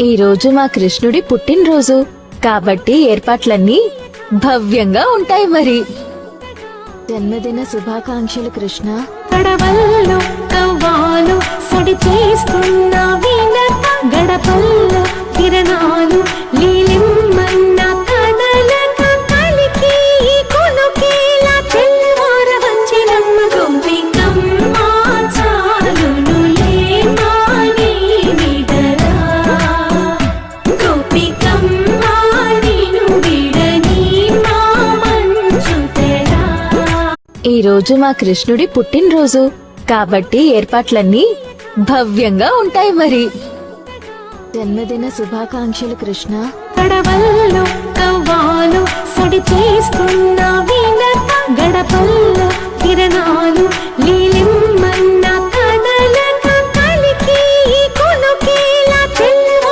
ఈ రోజు మా కృష్ణుడి పుట్టినరోజు కాబట్టి ఏర్పాట్లన్నీ భవ్యంగా ఉంటాయి. మరి జన్మదిన శుభాకాంక్షలు కృష్ణ. గడవల్లో కవ్వాలు సడి చేస్తున్న వీణత, గడపల్లో కిరణాలు లీలిమ్మన్న కదలక కలికి కొనుకేలా తెల్లవార వచ్చినమ్మ గోపికమ్మ చాలునులే మాని విడరా, గోపికమ్మ నిను విడని మా మంచు తెరా. ఈ రోజు మా కృష్ణుడి పుట్టినరోజు కాబట్టి ఏర్పాట్లన్నీ భవ్యంగా ఉంటాయి. మరి జన్మదిన శుభాకాంక్షలు కృష్ణ. గడవల్లో కవ్వాలు సడి చేస్తున్న వీణత, గడపల్లో కిరణాలు లీలిమ్మన్న